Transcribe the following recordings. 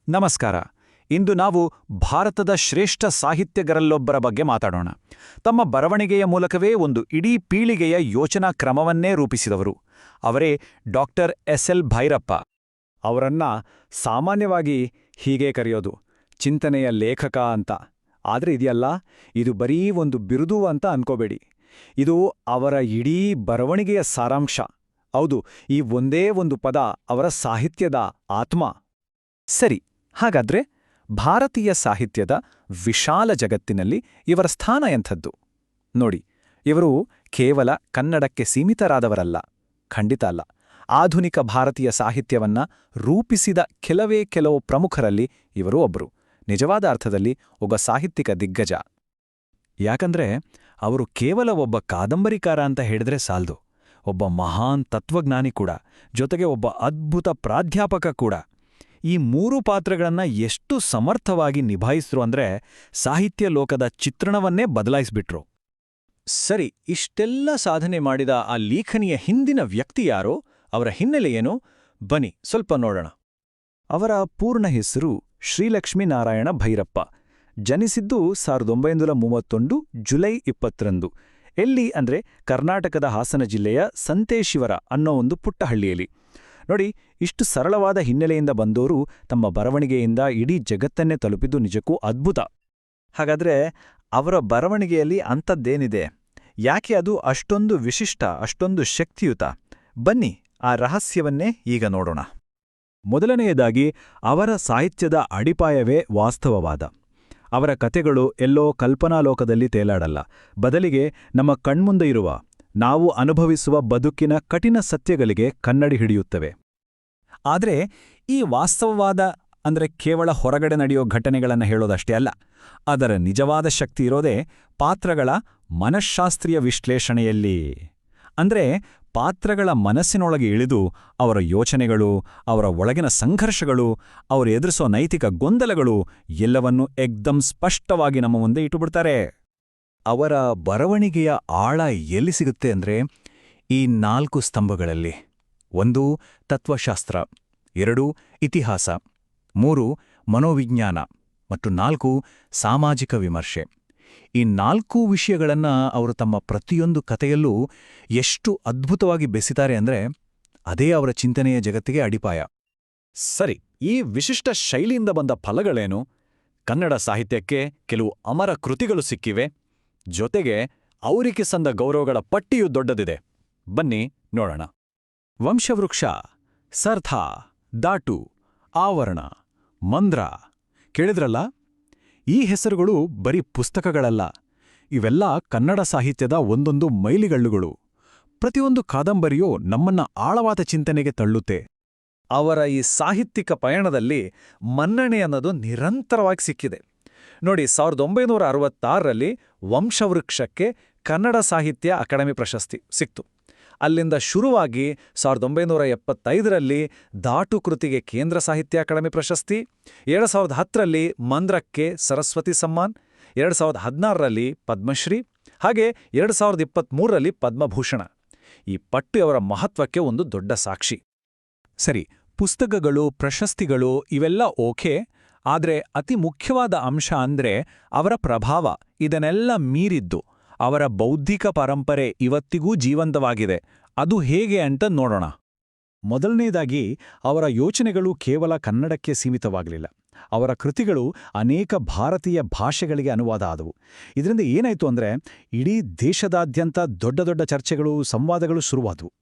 ನಮಸ್ಕಾರ. ಇಂದು ನಾವು ಭಾರತದ ಶ್ರೇಷ್ಠ ಸಾಹಿತ್ಯಗಾರರಲ್ಲೊಬ್ಬರ ಬಗ್ಗೆ ಮಾತಾಡೋಣ. ತಮ್ಮ ಬರವಣಿಗೆಯ ಮೂಲಕವೇ ಒಂದು ಇಡೀ ಪೀಳಿಗೆಯ ಯೋಚನಾ ಕ್ರಮವನ್ನೇ ರೂಪಿಸಿದವರು. ಅವರೇ ಡಾಕ್ಟರ್ ಭೈರಪ್ಪ. ಅವರನ್ನ ಸಾಮಾನ್ಯವಾಗಿ ಹೀಗೆ ಕರೆಯೋದು, ಚಿಂತನೆಯ ಲೇಖಕ ಅಂತ. ಆದರೆ ಇದೆಯಲ್ಲ, ಇದು ಬರೀ ಒಂದು ಬಿರುದು ಅಂತ ಅನ್ಕೋಬೇಡಿ. ಇದು ಅವರ ಇಡೀ ಬರವಣಿಗೆಯ ಸಾರಾಂಶ. ಹೌದು, ಈ ಒಂದೇ ಒಂದು ಪದ ಅವರ ಸಾಹಿತ್ಯದ ಆತ್ಮ. ಸರಿ, ಹಾಗಾದ್ರೆ ಭಾರತೀಯ ಸಾಹಿತ್ಯದ ವಿಶಾಲ ಜಗತ್ತಿನಲ್ಲಿ ಇವರ ಸ್ಥಾನ ಎಂಥದ್ದು? ನೋಡಿ, ಇವರು ಕೇವಲ ಕನ್ನಡಕ್ಕೆ ಸೀಮಿತರಾದವರಲ್ಲ, ಖಂಡಿತ ಅಲ್ಲ. ಆಧುನಿಕ ಭಾರತೀಯ ಸಾಹಿತ್ಯವನ್ನ ರೂಪಿಸಿದ ಕೆಲವು ಪ್ರಮುಖರಲ್ಲಿ ಇವರು ಒಬ್ಬರು. ನಿಜವಾದ ಅರ್ಥದಲ್ಲಿ ಒಬ್ಬ ಸಾಹಿತ್ಯಿಕ ದಿಗ್ಗಜ. ಯಾಕಂದ್ರೆ ಅವರು ಕೇವಲ ಒಬ್ಬ ಕಾದಂಬರಿಕಾರ ಅಂತ ಹೇಳಿದ್ರೆ ಸಾಲ್ದು, ಒಬ್ಬ ಮಹಾನ್ ತತ್ವಜ್ಞಾನಿ ಕೂಡ, ಜೊತೆಗೆ ಒಬ್ಬ ಅದ್ಭುತ ಪ್ರಾಧ್ಯಾಪಕ ಕೂಡ. ಈ ಮೂರು ಪಾತ್ರಗಳನ್ನ ಎಷ್ಟು ಸಮರ್ಥವಾಗಿ ನಿಭಾಯಿಸಿದ್ರು ಅಂದ್ರೆ ಸಾಹಿತ್ಯ ಲೋಕದ ಚಿತ್ರಣವನ್ನೇ ಬದಲಾಯಿಸ್ಬಿಟ್ರು. ಸರಿ, ಇಷ್ಟೆಲ್ಲ ಸಾಧನೆ ಮಾಡಿದ ಆ ಲೇಖನಿಯ ಹಿಂದಿನ ವ್ಯಕ್ತಿ ಯಾರೋ, ಅವರ ಹಿನ್ನೆಲೆ ಏನು? ಬನ್ನಿ ಸ್ವಲ್ಪ ನೋಡೋಣ. ಅವರ ಪೂರ್ಣ ಹೆಸರು ಶ್ರೀಲಕ್ಷ್ಮೀನಾರಾಯಣ ಭೈರಪ್ಪ. ಜನಿಸಿದ್ದು 1931 ಜುಲೈ 20ರಂದು. ಎಲ್ಲಿ ಅಂದ್ರೆ ಕರ್ನಾಟಕದ ಹಾಸನ ಜಿಲ್ಲೆಯ ಸಂತೇಶಿವರ ಅನ್ನೋ ಒಂದು ಪುಟ್ಟ ಹಳ್ಳಿಯಲ್ಲಿ. ನೋಡಿ, ಇಷ್ಟು ಸರಳವಾದ ಹಿನ್ನೆಲೆಯಿಂದ ಬಂದೋರು ತಮ್ಮ ಬರವಣಿಗೆಯಿಂದ ಇಡೀ ಜಗತ್ತನ್ನೇ ತಲುಪಿದ್ದು ನಿಜಕ್ಕೂ ಅದ್ಭುತ. ಹಾಗಾದ್ರೆ ಅವರ ಬರವಣಿಗೆಯಲ್ಲಿ ಅಂಥದ್ದೇನಿದೆ? ಯಾಕೆ ಅದು ಅಷ್ಟೊಂದು ವಿಶಿಷ್ಟ, ಅಷ್ಟೊಂದು ಶಕ್ತಿಯುತ? ಬನ್ನಿ ಆ ರಹಸ್ಯವನ್ನೇ ಈಗ ನೋಡೋಣ. ಮೊದಲನೆಯದಾಗಿ, ಅವರ ಸಾಹಿತ್ಯದ ಅಡಿಪಾಯವೇ ವಾಸ್ತವವಾದ. ಅವರ ಕತೆಗಳು ಎಲ್ಲೋ ಕಲ್ಪನಾಲೋಕದಲ್ಲಿ ತೇಲಾಡಲ್ಲ, ಬದಲಿಗೆ ನಮ್ಮ ಕಣ್ಮುಂದೆ ಇರುವ, ನಾವು ಅನುಭವಿಸುವ ಬದುಕಿನ ಕಠಿಣ ಸತ್ಯಗಳಿಗೆ ಕನ್ನಡಿ ಹಿಡಿಯುತ್ತವೆ. ಆದರೆ ಈ ವಾಸ್ತವವಾದ ಅಂದ್ರೆ ಕೇವಲ ಹೊರಗಡೆ ನಡೆಯೋ ಘಟನೆಗಳನ್ನು ಹೇಳೋದಷ್ಟೇ ಅಲ್ಲ. ಅದರ ನಿಜವಾದ ಶಕ್ತಿ ಇರೋದೇ ಪಾತ್ರಗಳ ಮನಃಶಾಸ್ತ್ರೀಯ ವಿಶ್ಲೇಷಣೆಯಲ್ಲಿ. ಅಂದ್ರೆ ಪಾತ್ರಗಳ ಮನಸ್ಸಿನೊಳಗೆ ಇಳಿದು ಅವರ ಯೋಚನೆಗಳು, ಅವರ ಒಳಗಿನ ಸಂಘರ್ಷಗಳು, ಅವರು ಎದುರಿಸೋ ನೈತಿಕ ಗೊಂದಲಗಳು ಎಲ್ಲವನ್ನೂ ಏಕ್ದಂ ಸ್ಪಷ್ಟವಾಗಿ ನಮ್ಮ ಮುಂದೆ ಇಟ್ಟುಬಿಡ್ತಾರೆ. ಅವರ ಬರವಣಿಗೆಯ ಆಳ ಎಲ್ಲಿ ಸಿಗುತ್ತೆ ಅಂದ್ರೆ ಈ 4 ಸ್ತಂಭಗಳಲ್ಲಿ. 1 ತತ್ವಶಾಸ್ತ್ರ, 2 ಇತಿಹಾಸ, 3 ಮನೋವಿಜ್ಞಾನ ಮತ್ತು 4 ಸಾಮಾಜಿಕ ವಿಮರ್ಶೆ. ಈ 4 ವಿಷಯಗಳನ್ನ ಅವರು ತಮ್ಮ ಪ್ರತಿಯೊಂದು ಕಥೆಯಲ್ಲೂ ಎಷ್ಟು ಅದ್ಭುತವಾಗಿ ಬೆಸಿತಾರೆ ಅಂದ್ರೆ ಅದೇ ಅವರ ಚಿಂತನೆಯ ಜಗತ್ತಿಗೆ ಅಡಿಪಾಯ. ಸರಿ, ಈ ವಿಶಿಷ್ಟ ಶೈಲಿಯಿಂದ ಬಂದ ಫಲಗಳೇನು? ಕನ್ನಡ ಸಾಹಿತ್ಯಕ್ಕೆ ಕೆಲವು ಅಮರ ಕೃತಿಗಳು ಸಿಕ್ಕಿವೆ, ಜೊತೆಗೆ ಅವರಿಗೆ ಸಂದ ಗೌರವಗಳ ಪಟ್ಟಿಯೂ ದೊಡ್ಡದಿದೆ. ಬನ್ನಿ ನೋಡೋಣ. ವಂಶವೃಕ್ಷ, ಸರ್ಥ, ದಾಟು, ಆವರಣ, ಮಂದ್ರ. ಕೇಳಿದ್ರಲ್ಲ? ಈ ಹೆಸರುಗಳು ಬರೀ ಪುಸ್ತಕಗಳಲ್ಲ, ಇವೆಲ್ಲ ಕನ್ನಡ ಸಾಹಿತ್ಯದ ಒಂದೊಂದು ಮೈಲಿಗಲ್ಲುಗಳು. ಪ್ರತಿಯೊಂದು ಕಾದಂಬರಿಯೂ ನಮ್ಮನ್ನ ಆಳವಾದ ಚಿಂತನೆಗೆ ತಳ್ಳುತ್ತೆ. ಅವರ ಈ ಸಾಹಿತ್ಯಿಕ ಪಯಣದಲ್ಲಿ ಮನ್ನಣೆ ಅನ್ನೋದು ನಿರಂತರವಾಗಿ ಸಿಕ್ಕಿದೆ. ನೋಡಿ, 1966ರಲ್ಲಿ ವಂಶವೃಕ್ಷಕ್ಕೆ ಕನ್ನಡ ಸಾಹಿತ್ಯ ಅಕಾಡೆಮಿ ಪ್ರಶಸ್ತಿ ಸಿಕ್ತು. ಅಲ್ಲಿಂದ ಶುರುವಾಗಿ 1975ರಲ್ಲಿ ದಾಟು ಕೃತಿಗೆ ಕೇಂದ್ರ ಸಾಹಿತ್ಯ ಅಕಾಡೆಮಿ ಪ್ರಶಸ್ತಿ, 2010ರಲ್ಲಿ ಮಂದ್ರಕ್ಕೆ ಸರಸ್ವತಿ ಸಮ್ಮಾನ್, 2016ರಲ್ಲಿ ಪದ್ಮಶ್ರೀ, ಹಾಗೆ 2023ರಲ್ಲಿ ಪದ್ಮಭೂಷಣ. ಈ ಪಟ್ಟು ಅವರ ಮಹತ್ವಕ್ಕೆ ಒಂದು ದೊಡ್ಡ ಸಾಕ್ಷಿ. ಸರಿ, ಪುಸ್ತಕಗಳು, ಪ್ರಶಸ್ತಿಗಳು ಇವೆಲ್ಲ ಓಕೆ, ಆದರೆ ಅತಿ ಮುಖ್ಯವಾದ ಅಂಶ ಅಂದ್ರೆ ಅವರ ಪ್ರಭಾವ. ಇದನ್ನೆಲ್ಲ ಮೀರಿದ್ದು ಅವರ ಬೌದ್ಧಿಕ ಪರಂಪರೆ ಇವತ್ತಿಗೂ ಜೀವಂತವಾಗಿದೆ. ಅದು ಹೇಗೆ ಅಂತ ನೋಡೋಣ. ಮೊದಲನೇದಾಗಿ, ಅವರ ಯೋಚನೆಗಳು ಕೇವಲ ಕನ್ನಡಕ್ಕೆ ಸೀಮಿತವಾಗಲಿಲ್ಲ. ಅವರ ಕೃತಿಗಳು ಅನೇಕ ಭಾರತೀಯ ಭಾಷೆಗಳಿಗೆ ಅನುವಾದ ಆದವು. ಇದರಿಂದ ಏನಾಯ್ತು ಅಂದ್ರೆ ಇಡೀ ದೇಶದಾದ್ಯಂತ ದೊಡ್ಡ ದೊಡ್ಡ ಚರ್ಚೆಗಳು, ಸಂವಾದಗಳು ಶುರುವಾದವು.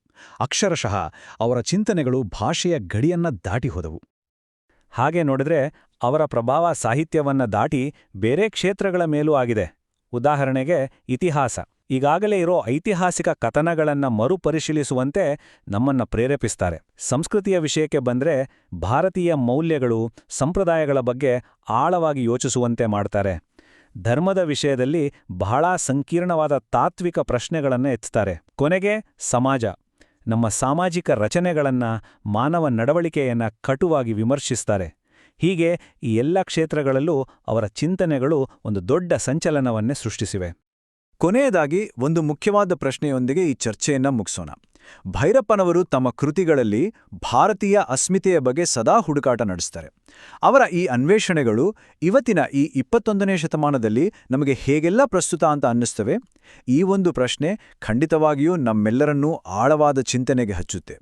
ಅಕ್ಷರಶಃ ಅವರ ಚಿಂತನೆಗಳು ಭಾಷೆಯ ಗಡಿಯನ್ನ ದಾಟಿ ಹೋದವು. ಹಾಗೆ ನೋಡಿದ್ರೆ ಅವರ ಪ್ರಭಾವ ಸಾಹಿತ್ಯವನ್ನ ದಾಟಿ ಬೇರೆ ಕ್ಷೇತ್ರಗಳ ಮೇಲೂ ಆಗಿದೆ. ಉದಾಹರಣೆಗೆ ಇತಿಹಾಸ. ಈಗಾಗಲೇ ಇರೋ ಐತಿಹಾಸಿಕ ಕಥನಗಳನ್ನ ಮರುಪರಿಶೀಲಿಸುವಂತೆ ನಮ್ಮನ್ನ ಪ್ರೇರೇಪಿಸ್ತಾರೆ. ಸಂಸ್ಕೃತಿಯ ವಿಷಯಕ್ಕೆ ಬಂದ್ರೆ ಭಾರತೀಯ ಮೌಲ್ಯಗಳು, ಸಂಪ್ರದಾಯಗಳ ಬಗ್ಗೆ ಆಳವಾಗಿ ಯೋಚಿಸುವಂತೆ ಮಾಡ್ತಾರೆ. ಧರ್ಮದ ವಿಷಯದಲ್ಲಿ ಬಹಳ ಸಂಕೀರ್ಣವಾದ ತಾತ್ವಿಕ ಪ್ರಶ್ನೆಗಳನ್ನು ಎತ್ತಾರೆ. ಕೊನೆಗೆ ಸಮಾಜ, ನಮ್ಮ ಸಾಮಾಜಿಕ ರಚನೆಗಳನ್ನ, ಮಾನವ ನಡವಳಿಕೆಯನ್ನ ಕಟುವಾಗಿ ವಿಮರ್ಶಿಸ್ತಾರೆ. ಹೀಗೆ ಈ ಎಲ್ಲ ಕ್ಷೇತ್ರಗಳಲ್ಲೂ ಅವರ ಚಿಂತನೆಗಳು ಒಂದು ದೊಡ್ಡ ಸಂಚಲನವನ್ನೇ ಸೃಷ್ಟಿಸಿವೆ. ಕೊನೆಯದಾಗಿ ಒಂದು ಮುಖ್ಯವಾದ ಪ್ರಶ್ನೆಯೊಂದಿಗೆ ಈ ಚರ್ಚೆಯನ್ನ ಮುಗಿಸೋಣ. ಭೈರಪ್ಪನವರು ತಮ್ಮ ಕೃತಿಗಳಲ್ಲಿ ಭಾರತೀಯ ಅಸ್ಮಿತೆಯ ಬಗ್ಗೆ ಸದಾ ಹುಡುಕಾಟ ನಡೆಸ್ತಾರೆ. ಅವರ ಈ ಅನ್ವೇಷಣೆಗಳು ಇವತ್ತಿನ ಈ 21ನೇ ಶತಮಾನದಲ್ಲಿ ನಮಗೆ ಹೇಗೆಲ್ಲ ಪ್ರಸ್ತುತ ಅಂತ ಅನ್ನಿಸ್ತವೆ? ಈ ಒಂದು ಪ್ರಶ್ನೆ ಖಂಡಿತವಾಗಿಯೂ ನಮ್ಮೆಲ್ಲರನ್ನೂ ಆಳವಾದ ಚಿಂತನೆಗೆ ಹಚ್ಚುತ್ತೆ.